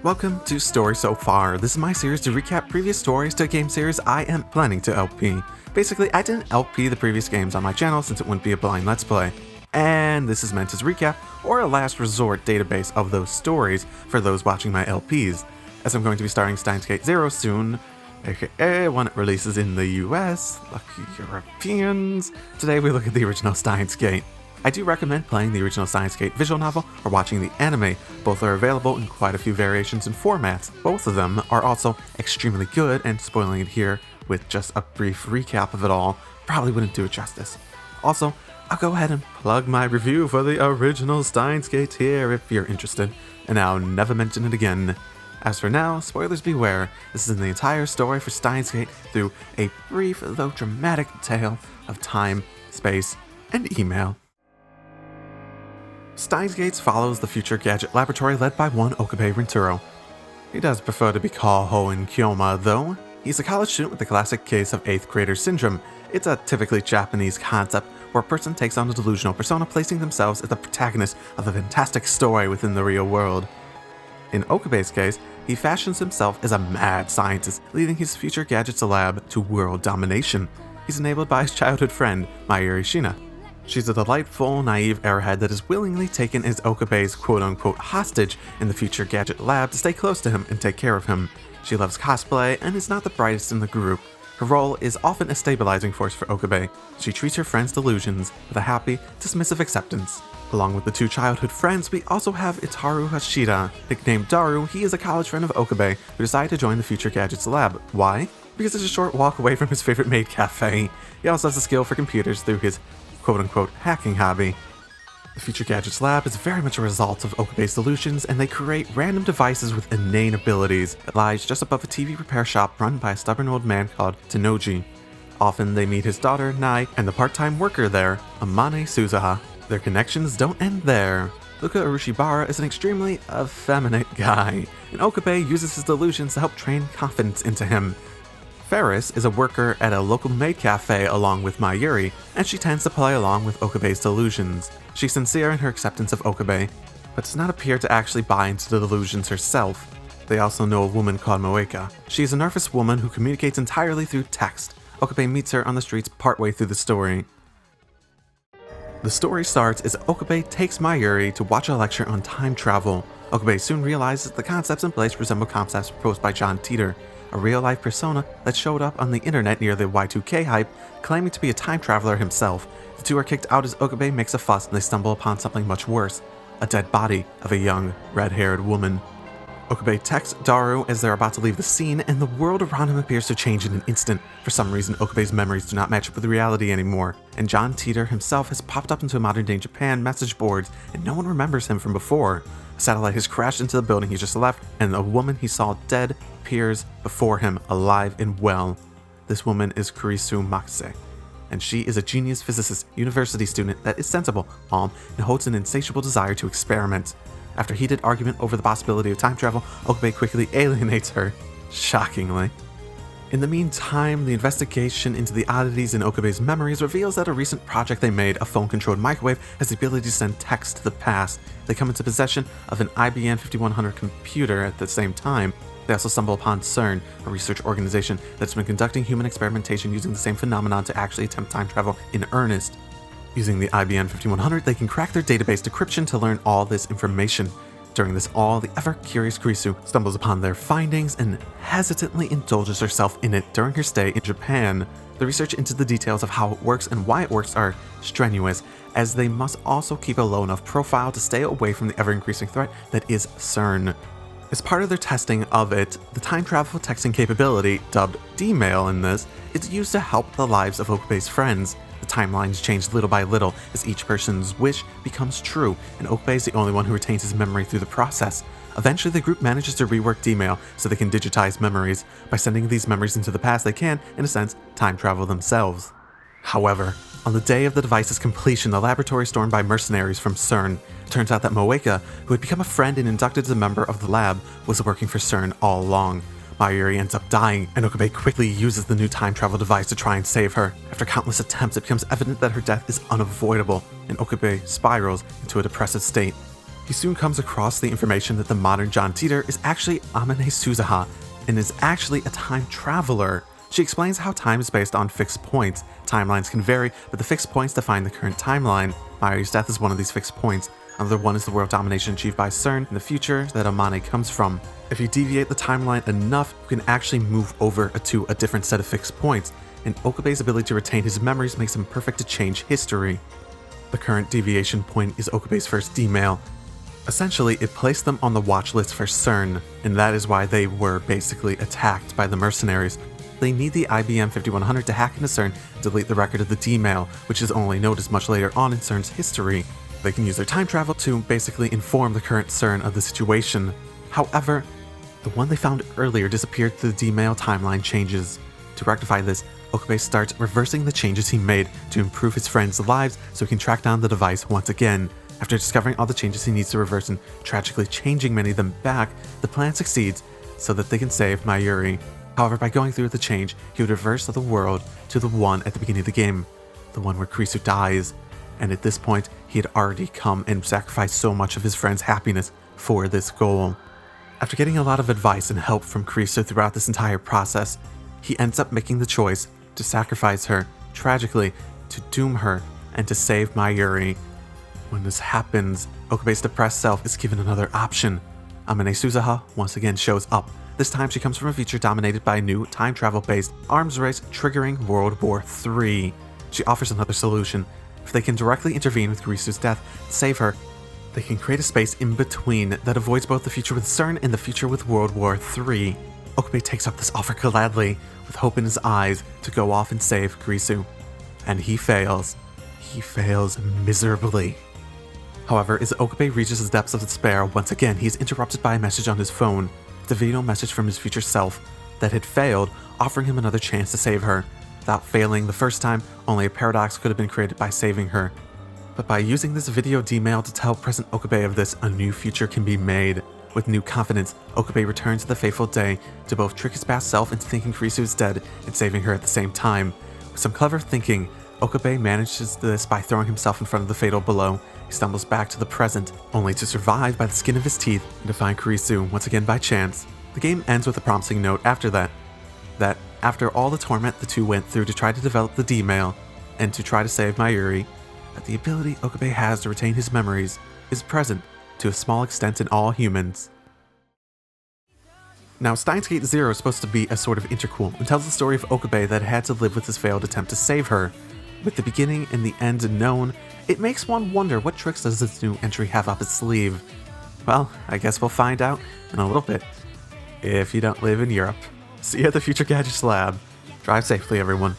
Welcome to Story So Far. This is my series to recap previous stories to a game series I am planning to LP. Basically, I didn't LP the previous games on my channel since it wouldn't be a blind Let's Play. And this is meant as a recap or a last resort database of those stories for those watching my LPs, as I'm going to be starting Steins Gate 0 soon, aka when it releases in the US. Lucky Europeans. Today we look at the original Steins Gate. I do recommend playing the original Steins Gate visual novel or watching the anime. Both are available in quite a few variations and formats. Both of them are also extremely good, and spoiling it here with just a brief recap of it all probably wouldn't do it justice. Also, I'll go ahead and plug my review for the original Steins Gate here if you're interested, and I'll never mention it again. As for now, spoilers beware. This is the entire story for Steins Gate through a brief though dramatic tale of time, space, and email. Steins Gate follows the future gadget laboratory led by one Okabe Rintaro. He does prefer to be called Hoen Kyoma though. He's a college student with the classic case of 8th grader syndrome. It's a typically Japanese concept where a person takes on a delusional persona, placing themselves as the protagonist of a fantastic story within the real world. In Okabe's case, he fashions himself as a mad scientist, leading his future gadgets lab to world domination. He's enabled by his childhood friend, Mayuri Shina. She's a delightful, naive airhead that is willingly taken as Okabe's quote-unquote hostage in the future gadget lab to stay close to him and take care of him. She loves cosplay and is not the brightest in the group. Her role is often a stabilizing force for Okabe. She treats her friends' delusions with a happy, dismissive acceptance. Along with the two childhood friends, we also have Itaru Hashida. Nicknamed Daru, he is a college friend of Okabe who decided to join the future gadgets lab. Why? Because it's a short walk away from his favorite maid cafe. He also has a skill for computers through his quote-unquote hacking hobby. The Future Gadgets Lab is very much a result of Okabe's delusions, and they create random devices with inane abilities. It lies just above a TV repair shop run by a stubborn old man called Tenoji. Often they meet his daughter, Nai, and the part-time worker there, Amane Suzuha. Their connections don't end there. Luka Urushibara is an extremely effeminate guy, and Okabe uses his delusions to help train confidence into him. Ferris is a worker at a local maid cafe along with Mayuri, and she tends to play along with Okabe's delusions. She's sincere in her acceptance of Okabe, but does not appear to actually buy into the delusions herself. They also know a woman called Moeka. She is a nervous woman who communicates entirely through text. Okabe meets her on the streets partway through the story. The story starts as Okabe takes Mayuri to watch a lecture on time travel. Okabe soon realizes the concepts in place resemble concepts proposed by John Teeter, a real-life persona that showed up on the internet near the Y2K hype, claiming to be a time traveler himself. The two are kicked out as Okabe makes a fuss and they stumble upon something much worse, a dead body of a young, red-haired woman. Okabe texts Daru as they're about to leave the scene, and the world around him appears to change in an instant. For some reason, Okabe's memories do not match up with reality anymore, and John Teeter himself has popped up into modern-day Japan message boards, and no one remembers him from before. A satellite has crashed into the building he just left, and a woman he saw dead appears before him, alive and well. This woman is Kurisu Makise, and she is a genius physicist, university student that is sensible, calm, and holds an insatiable desire to experiment. After heated argument over the possibility of time travel, Okabe quickly alienates her, shockingly. In the meantime, the investigation into the oddities in Okabe's memories reveals that a recent project they made, a phone-controlled microwave, has the ability to send text to the past. They come into possession of an IBM 5100 computer at the same time. They also stumble upon CERN, a research organization that's been conducting human experimentation using the same phenomenon to actually attempt time travel in earnest. Using the IBM 5100, they can crack their database decryption to learn all this information. During this all, the ever-curious Kurisu stumbles upon their findings and hesitantly indulges herself in it during her stay in Japan. The research into the details of how it works and why it works are strenuous, as they must also keep a low enough profile to stay away from the ever-increasing threat that is CERN. As part of their testing of it, the time travel texting capability, dubbed D-Mail in this, is used to help the lives of Okabe's friends. The timelines change little by little as each person's wish becomes true, and Okabe is the only one who retains his memory through the process. Eventually, the group manages to rework D-Mail so they can digitize memories. By sending these memories into the past, they can, in a sense, time travel themselves. However, on the day of the device's completion, the laboratory is stormed by mercenaries from CERN. It turns out that Moeka, who had become a friend and inducted as a member of the lab, was working for CERN all along. Mayuri ends up dying, and Okabe quickly uses the new time travel device to try and save her. After countless attempts, it becomes evident that her death is unavoidable, and Okabe spirals into a depressive state. He He soon comes across the information that the modern John Titor is actually Amane Suzuha and is actually a time traveler. She explains how time is based on fixed points. Timelines can vary, but the fixed points define the current timeline. Mayuri's death is one of these fixed points. Another one is the world domination achieved by CERN in the future that Amane comes from. If you deviate the timeline enough, you can actually move over to a different set of fixed points, and Okabe's ability to retain his memories makes him perfect to change history. The current deviation point is Okabe's first D-mail. Essentially, it placed them on the watch list for CERN, and that is why they were basically attacked by the mercenaries. They need the IBM 5100 to hack into CERN and delete the record of the D-mail, which is only noticed much later on in CERN's history. They can use their time travel to basically inform the current CERN of the situation. However, the one they found earlier disappeared through the D-mail timeline changes. To rectify this, Okabe starts reversing the changes he made to improve his friends' lives so he can track down the device once again. After discovering all the changes he needs to reverse and tragically changing many of them back, the plan succeeds so that they can save Mayuri. However, by going through the change, he would reverse the world to the one at the beginning of the game, the one where Kurisu dies. And at this point, he had already come and sacrificed so much of his friend's happiness for this goal. After getting a lot of advice and help from Kurisu throughout this entire process, he ends up making the choice to sacrifice her, tragically, to doom her, and to save Mayuri. When this happens, Okabe's depressed self is given another option. Amane Suzuha once again shows up. This time she comes from a future dominated by a new time travel-based arms race triggering World War III. She offers another solution. If they can directly intervene with Kurisu's death and save her, they can create a space in between that avoids both the future with CERN and the future with World War III. Okabe takes up this offer gladly, with hope in his eyes to go off and save Kurisu. And he fails. He fails miserably. However, as Okabe reaches the depths of despair, once again he is interrupted by a message on his phone. The video message from his future self that had failed, offering him another chance to save her. Without failing the first time, only a paradox could have been created by saving her. But by using this video D-mail to tell present Okabe of this, a new future can be made. With new confidence, Okabe returns to the fateful day to both trick his past self into thinking Kurisu is dead and saving her at the same time. With some clever thinking, Okabe manages this by throwing himself in front of the fatal blow. He stumbles back to the present, only to survive by the skin of his teeth and to find Kurisu once again by chance. The game ends with a promising note after that after all the torment the two went through to try to develop the D-mail and to try to save Mayuri, that the ability Okabe has to retain his memories is present to a small extent in all humans. Now, Steins Gate Zero is supposed to be a sort of interquel and tells the story of Okabe that had to live with his failed attempt to save her. With the beginning and the end known, it makes one wonder what tricks does this new entry have up its sleeve. Well, I guess we'll find out in a little bit, if you don't live in Europe. See you at the Future Gadgets Lab. Drive safely, everyone.